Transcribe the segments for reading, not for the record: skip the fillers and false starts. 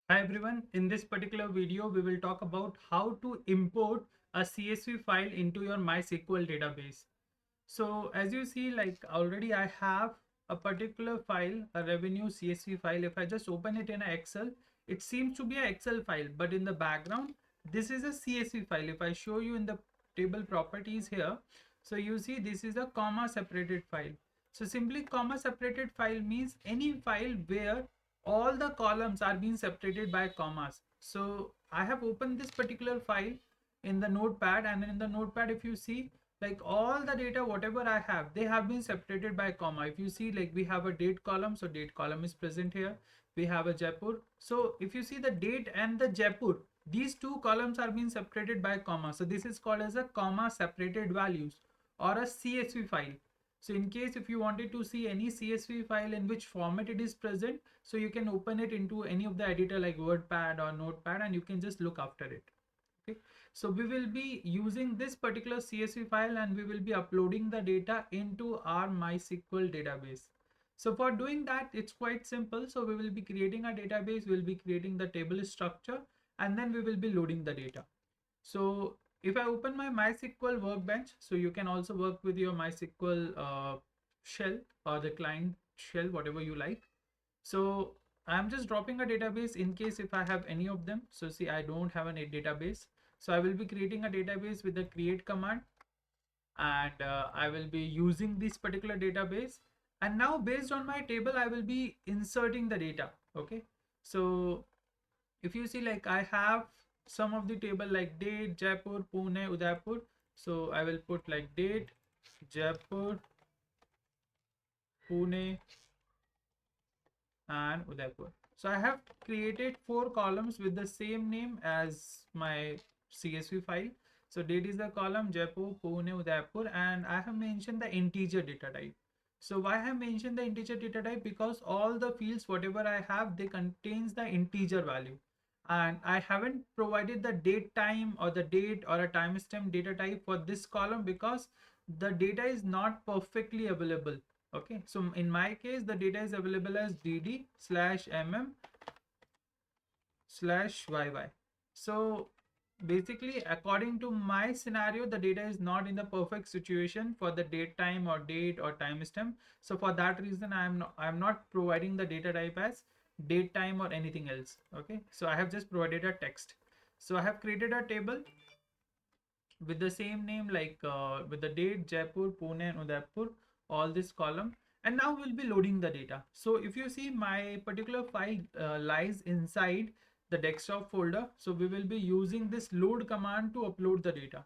Hi everyone, in this particular video we will talk about how to import a CSV file into your MySQL database. So as you see, like already I have a particular file, a revenue CSV file. If I just open it in an Excel, it seems to be an Excel file, but in the background this is a CSV file. If I show you in the table properties here, so you see this is a comma separated file. So simply comma separated file means any file where all the columns are being separated by commas. So I have opened this particular file in the notepad, and in the notepad if you see, like all the data whatever I have, they have been separated by comma. If you see, like we have a date column, so date column is present here. We have a Jaipur, so if you see the date and the Jaipur, these two columns are being separated by comma. So this is called as a comma separated values or a CSV file. So in case if you wanted to see any CSV file in which format it is present, so you can open it into any of the editor like WordPad or Notepad, and you can just look after it. Okay, so we will be using this particular CSV file and we will be uploading the data into our MySQL database. So for doing that, it's quite simple. So we will be creating a database, we'll be creating the table structure, and then we will be loading the data. So if I open my MySQL Workbench, so you can also work with your MySQL shell or the client shell, whatever you like. So I'm just dropping a database in case if I have any of them. So see, I don't have a database. So I will be creating a database with the create command, and I will be using this particular database. And now based on my table, I will be inserting the data. Okay. So if you see, like I have some of the table like date, Jaipur, Pune, Udaipur. So I will put like date, Jaipur, Pune, and Udaipur. So I have created 4 columns with the same name as my CSV file. So date is the column, Jaipur, Pune, Udaipur, and I have mentioned the integer data type. So why I have mentioned the integer data type? Because all the fields whatever I have, they contains the integer value, and I haven't provided the date time or the date or a timestamp data type for this column because the data is not perfectly available. Okay, so in my case the data is available as dd/mm/yy. So basically according to my scenario, the data is not in the perfect situation for the date time or date or timestamp. So for that reason I'm not providing the data type as date time or anything else. Okay, so I have just provided a text. So I have created a table with the same name, like with the date, Jaipur, Pune, and Udaipur, all this column. And now we'll be loading the data. So if you see, my particular file lies inside the desktop folder. So we will be using this load command to upload the data.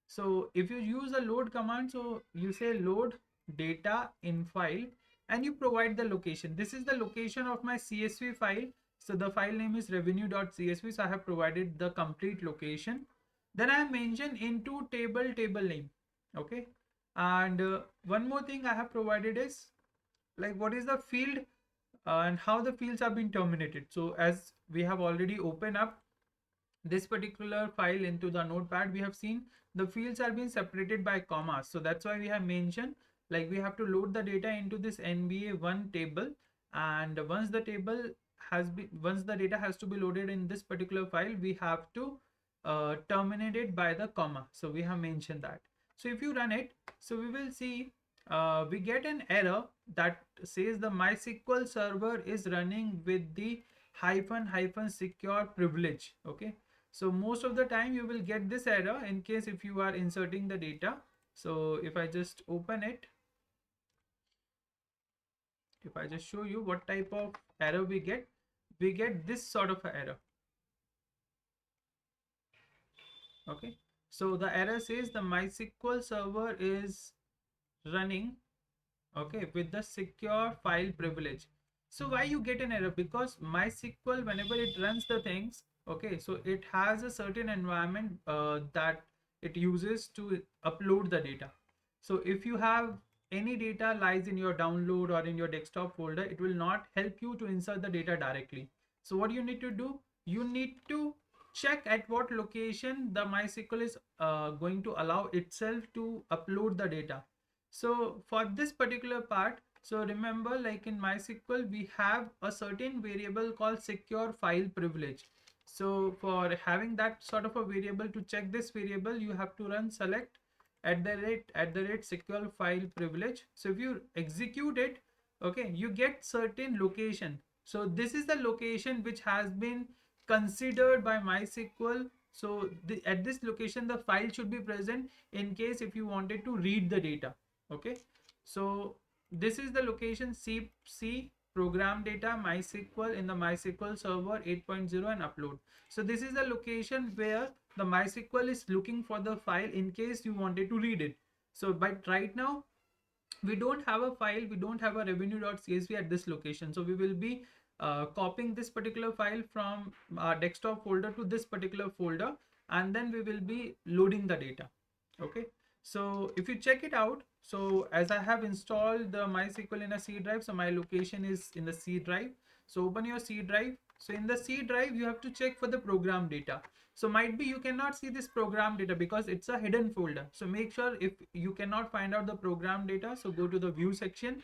So if you use a load command, so you say load data in file and you provide the location. This is the location of my CSV file. So the file name is revenue.csv. So I have provided the complete location. Then I mentioned into table name. Okay, and one more thing I have provided is like what is the field and how the fields have been terminated. So as we have already opened up this particular file into the notepad, we have seen the fields are being separated by commas. So that's why we have mentioned, like we have to load the data into this NBA1 table, and once the data has to be loaded in this particular file, we have to terminate it by the comma. So we have mentioned that. So if you run it, so we will see we get an error that says the MySQL server is running with the hyphen secure privilege. Okay, so most of the time you will get this error in case if you are inserting the data. So if I just open it, if I just show you what type of error we get this sort of error. Okay, so the error says the MySQL server is running, okay, with the secure file privilege. So why you get an error? Because MySQL, whenever it runs the things, okay, so it has a certain environment that it uses to upload the data. So if you have any data lies in your download or in your desktop folder, it will not help you to insert the data directly. So what you need to do, you need to check at what location the MySQL is going to allow itself to upload the data. So for this particular part, So remember, like in MySQL, we have a certain variable called secure file privilege. So for having that sort of a variable, to check this variable, you have to run select @ secure file privilege. So if you execute it, okay, you get certain location. So this is the location which has been considered by MySQL. So at this location, the file should be present in case if you wanted to read the data. Okay, so this is the location C program data MySQL in the MySQL server 8.0 and upload. So this is the location where the MySQL is looking for the file in case you wanted to read it. So but right now we don't have a file, we don't have a revenue.csv at this location. So we will be copying this particular file from our desktop folder to this particular folder, and then we will be loading the data. Okay, so if you check it out, so as I have installed the MySQL in a C drive, so my location is in the C drive. So open your C drive. So in the C drive, you have to check for the program data. So might be you cannot see this program data because it's a hidden folder. So make sure if you cannot find out the program data, so go to the view section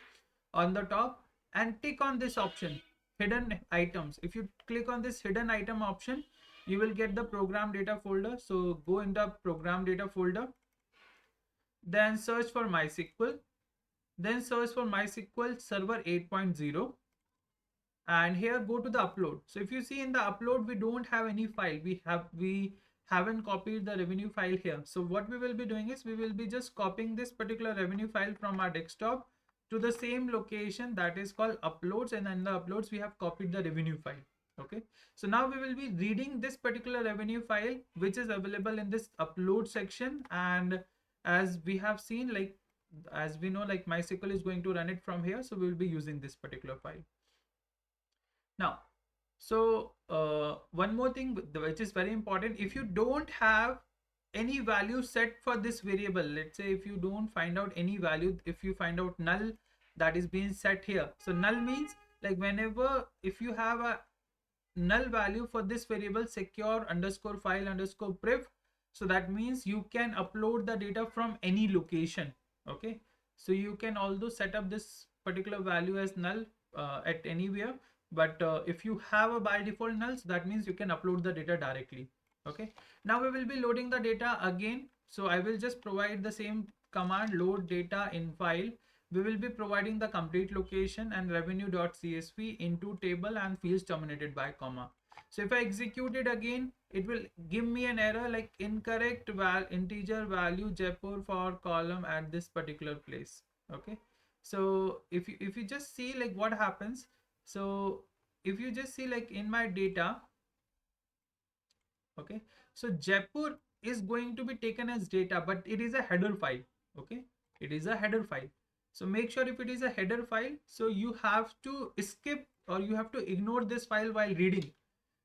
on the top and tick on this option, hidden items. If you click on this hidden item option, you will get the program data folder. So go in the program data folder, then search for MySQL, then search for MySQL server 8.0, and here go to the upload. So if you see in the upload, we don't have any file, we haven't copied the revenue file here. So what we will be doing is we will be just copying this particular revenue file from our desktop to the same location that is called uploads, and in the uploads we have copied the revenue file. Okay, so now we will be reading this particular revenue file which is available in this upload section, and as we have seen, like as we know, like MySQL is going to run it from here, so we will be using this particular file. Now, so one more thing which is very important, if you don't have any value set for this variable, let's say if you don't find out any value, if you find out null that is being set here. So null means like whenever if you have a null value for this variable secure underscore file underscore priv, so that means you can upload the data from any location. Okay, so you can also set up this particular value as null at anywhere, but if you have a by default null, so that means you can upload the data directly. Okay, now we will be loading the data again. So I will just provide the same command, load data in file. We will be providing the complete location and revenue.csv into table and fields terminated by comma. So if I execute it again, it will give me an error like incorrect integer value Jaipur for column at this particular place. Okay, so if you just see like what happens, so if you just see like in my data, okay, so Jaipur is going to be taken as data, but it is a header file. Okay, it is a header file. So make sure if it is a header file, so you have to skip or you have to ignore this file while reading.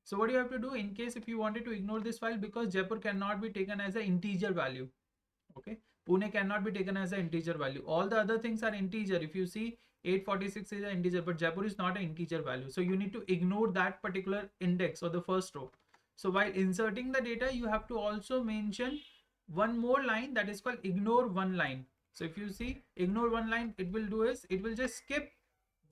So what you have to do in case if you wanted to ignore this file, because Jaipur cannot be taken as an integer value. Okay, Pune cannot be taken as an integer value. All the other things are integer. If you see 846 is an integer, but Jaipur is not an integer value. So you need to ignore that particular index or the first row. So while inserting the data, you have to also mention one more line that is called ignore one line. So if you see ignore one line, it will do is it will just skip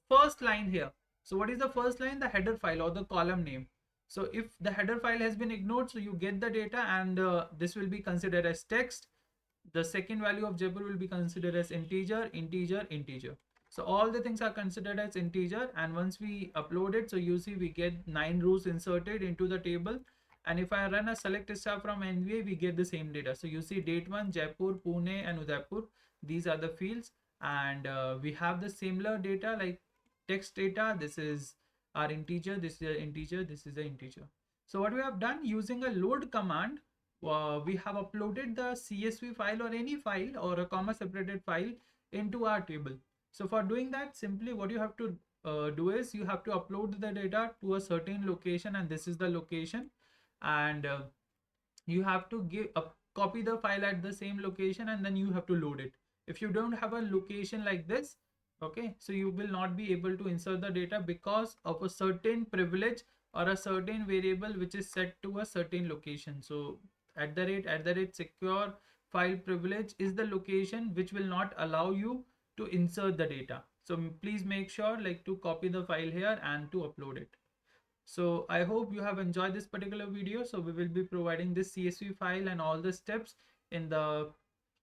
first line here. So what is the first line? The header file or the column name. So if the header file has been ignored, so you get the data, and this will be considered as text. The second value of Jaipur will be considered as integer, integer, integer. So all the things are considered as integer, and once we upload it, so you see we get 9 rows inserted into the table, and if I run a select star from NVA, we get the same data. So you see date 1, Jaipur, Pune and Udaipur, these are the fields, and we have the similar data like text data. This is our integer, this is an integer, this is an integer. So what we have done using a load command, we have uploaded the CSV file or any file or a comma separated file into our table. So for doing that, simply what you have to do is you have to upload the data to a certain location, and this is the location, and you have to copy the file at the same location, and then you have to load it. If you don't have a location like this, okay, so you will not be able to insert the data because of a certain privilege or a certain variable which is set to a certain location. So @ secure file privilege is the location which will not allow you to insert the data. So please make sure like to copy the file here and to upload it. So I hope you have enjoyed this particular video. So we will be providing this CSV file and all the steps in the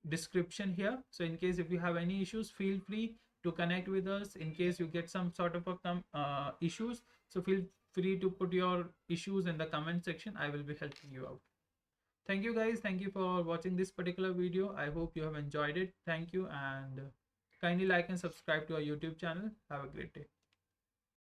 description here. So in case if you have any issues, feel free to connect with us. In case you get some sort of a issues, so feel free to put your issues in the comment section. I will be helping you out. Thank you guys. Thank you for watching this particular video. I hope you have enjoyed it. Thank you, and kindly like and subscribe to our YouTube channel. Have a great day.